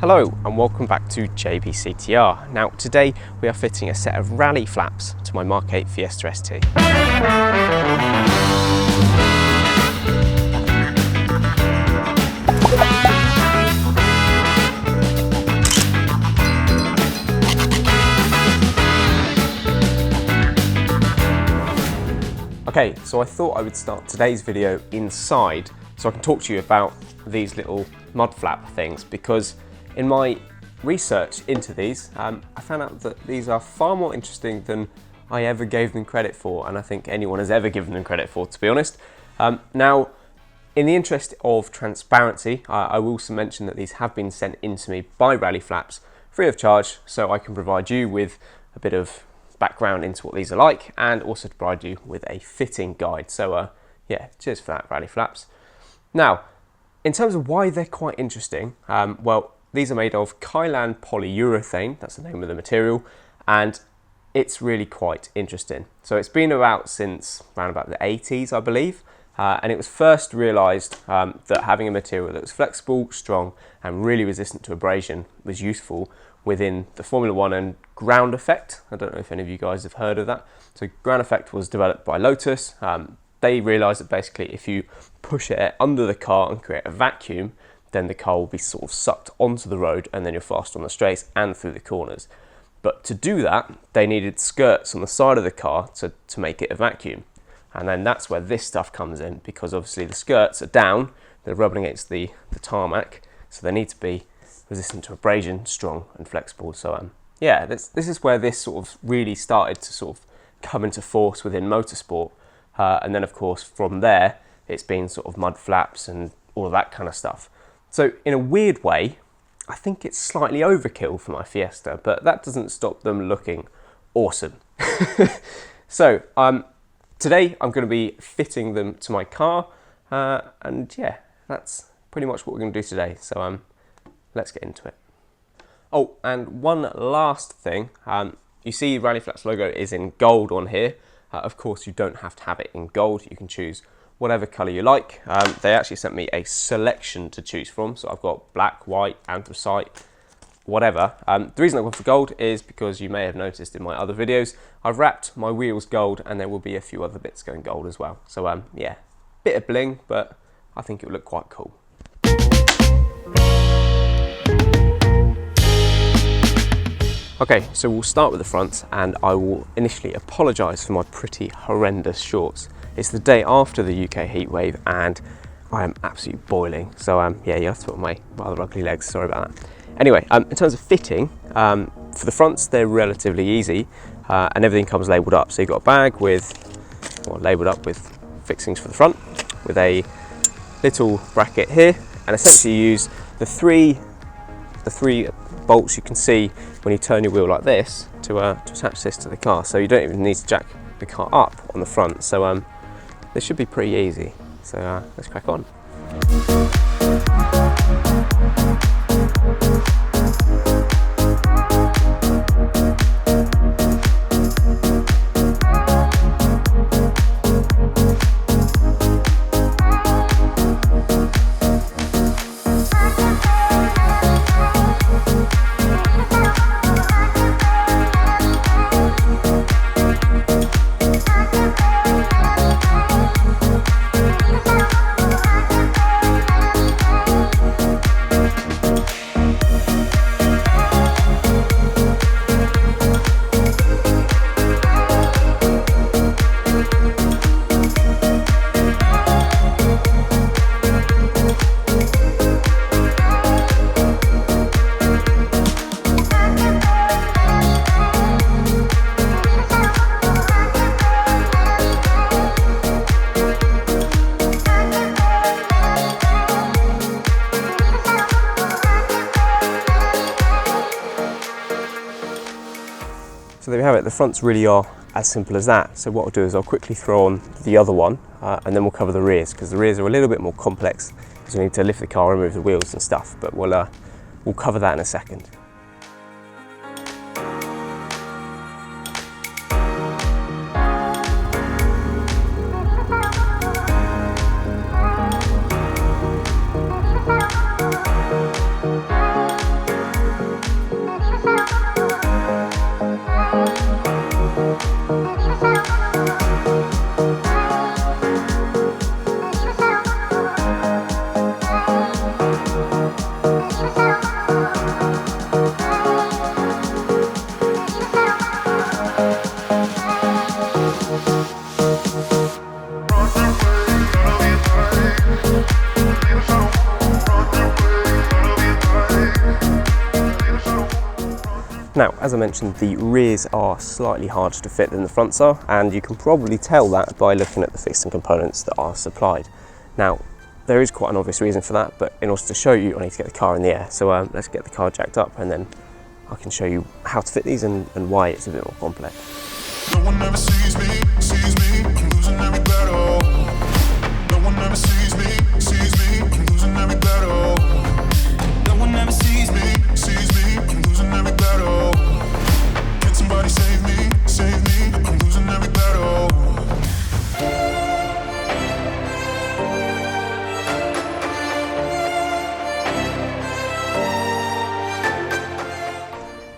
Hello and welcome back to JBCTR. Now today we are fitting a set of RallyFlapz to my MK8 Fiesta ST. Okay, so I thought I would start today's video inside so I can talk to you about these little mud flap things, because in my research into these, I found out that these are far more interesting than I ever gave them credit for, and I think anyone has ever given them credit for, to be honest. Now, in the interest of transparency, I will also mention that these have been sent in to me by RallyFlapz free of charge, so I can provide you with a bit of background into what these are like, and also to provide you with a fitting guide. So yeah, cheers for that, RallyFlapz. Now, in terms of why they're quite interesting, well, these are made of Kylan polyurethane, that's the name of the material, and it's really quite interesting. So it's been about since around about the 80s, I believe, and it was first realised that having a material that was flexible, strong, and really resistant to abrasion was useful within the Formula 1 and ground effect. I don't know if any of you guys have heard of that. So ground effect was developed by Lotus. They realised that basically if you push it under the car and create a vacuum, then the car will be sort of sucked onto the road and then you're fast on the straights and through the corners. But to do that, they needed skirts on the side of the car to make it a vacuum. And then that's where this stuff comes in, because obviously the skirts are down, they're rubbing against the tarmac, so they need to be resistant to abrasion, strong and flexible. So yeah, this is where this sort of really started to sort of come into force within motorsport. And then of course from there, it's been sort of mud flaps and all of that kind of stuff. So in a weird way, I think it's slightly overkill for my Fiesta, but that doesn't stop them looking awesome. So today I'm going to be fitting them to my car, and yeah, that's pretty much what we're going to do today. So let's get into it. Oh, and one last thing, you see RallyFlapz logo is in gold on here. Of course, you don't have to have it in gold. You can choose whatever colour you like. They actually sent me a selection to choose from. So I've got black, white, anthracite, whatever. The reason I went for gold is because you may have noticed in my other videos, I've wrapped my wheels gold and there will be a few other bits going gold as well. So yeah, bit of bling, but I think it will look quite cool. Okay, so we'll start with the front, and I will initially apologise for my pretty horrendous shorts. It's the day after the UK heatwave and I am absolutely boiling. So yeah, you have to put my rather ugly legs, sorry about that. Anyway, in terms of fitting, for the fronts they're relatively easy, and everything comes labelled up. So you've got a bag with, well, labelled up with fixings for the front, with a little bracket here, and essentially you use the three bolts you can see when you turn your wheel like this to attach this to the car. So you don't even need to jack the car up on the front. So this should be pretty easy. So let's crack on. So there we have it, the fronts really are as simple as that. So what I'll do is I'll quickly throw on the other one and then we'll cover the rears, because the rears are a little bit more complex because we need to lift the car, remove the wheels and stuff, but we'll cover that in a second. Now, as I mentioned, the rears are slightly harder to fit than the fronts are, and you can probably tell that by looking at the fixing components that are supplied. Now, there is quite an obvious reason for that, but in order to show you, I need to get the car in the air. So let's get the car jacked up, and then I can show you how to fit these and why it's a bit more complex. No one ever sees me, I'm losing every battle. No one ever sees me, I'm losing every battle. No one ever sees me, I'm losing every battle. Can somebody save me, I'm losing every battle.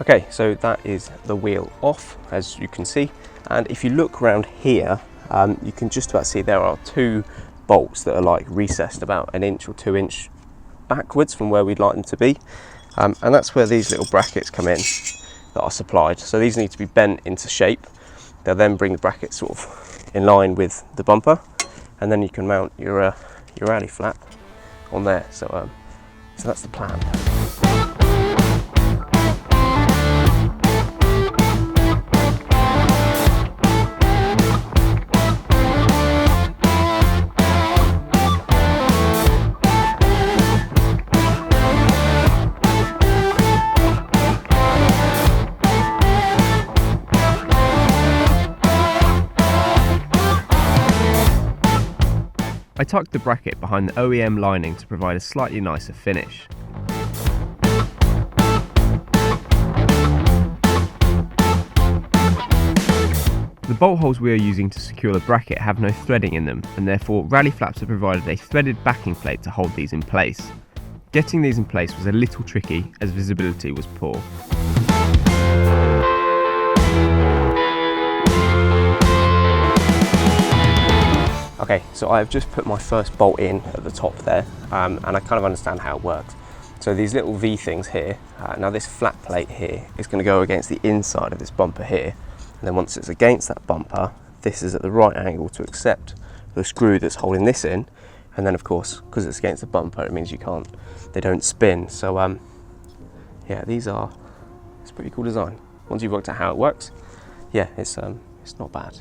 Okay, so that is the wheel off, as you can see. And if you look around here, you can just about see there are two bolts that are like recessed about 1 inch or 2 inch backwards from where we'd like them to be. And that's where these little brackets come in that are supplied. So these need to be bent into shape. They'll then bring the brackets sort of in line with the bumper, and then you can mount your rally flap on there. So that's the plan. I tucked the bracket behind the OEM lining to provide a slightly nicer finish. The bolt holes we are using to secure the bracket have no threading in them, and therefore RallyFlapz have provided a threaded backing plate to hold these in place. Getting these in place was a little tricky as visibility was poor. Okay, so I've just put my first bolt in at the top there, and I kind of understand how it works. So these little V things here, now this flat plate here is going to go against the inside of this bumper here, and then once it's against that bumper, this is at the right angle to accept the screw that's holding this in, and then of course, because it's against the bumper, it means they don't spin. So yeah, it's a pretty cool design. Once you've worked out how it works, yeah, it's not bad.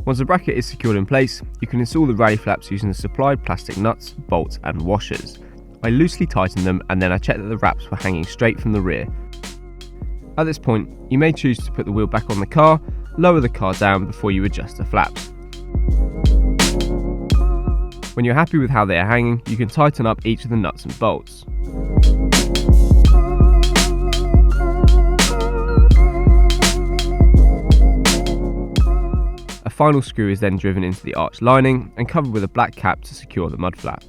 Once the bracket is secured in place, you can install the RallyFlapz using the supplied plastic nuts, bolts and washers. I loosely tightened them, and then I checked that the wraps were hanging straight from the rear. At this point, you may choose to put the wheel back on the car, lower the car down before you adjust the flaps. When you're happy with how they are hanging, you can tighten up each of the nuts and bolts. A final screw is then driven into the arch lining and covered with a black cap to secure the mud flap.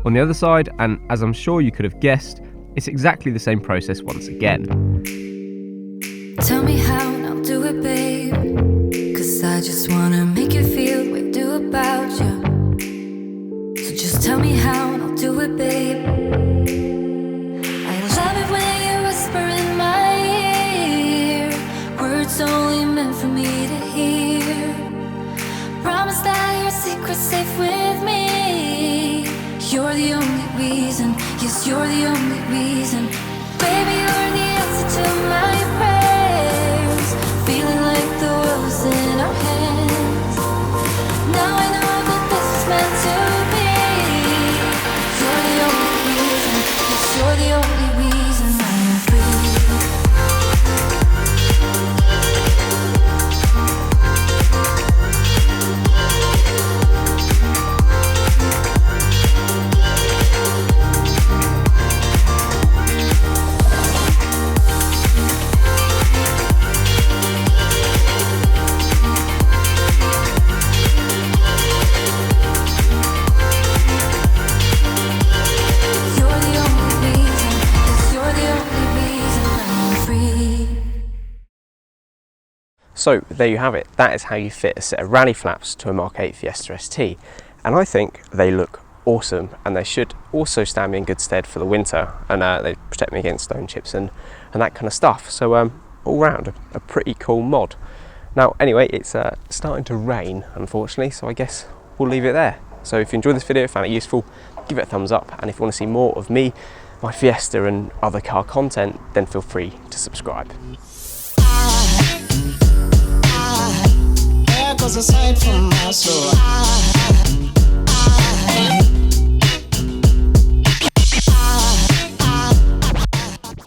On the other side, and as I'm sure you could have guessed, it's exactly the same process once again. Tell me how and I'll do it, babe, 'cause I just wanna make you feel what I do about you. So just tell me how and I'll do it, babe. I love it when you whisper in my ear, words only meant for me to hear. Promise that your secret's safe with me. You're the only reason, yes, you're the only reason. Baby, you're the answer to my prayers. Feeling like the world's in our hands. So there you have it. That is how you fit a set of rally flaps to a MK8 Fiesta ST. And I think they look awesome, and they should also stand me in good stead for the winter, and they protect me against stone chips and that kind of stuff. So all round a pretty cool mod. Now anyway, it's starting to rain unfortunately, so I guess we'll leave it there. So if you enjoyed this video, found it useful, give it a thumbs up, and if you want to see more of me, my Fiesta and other car content, then feel free to subscribe. There goes a sight from my soul.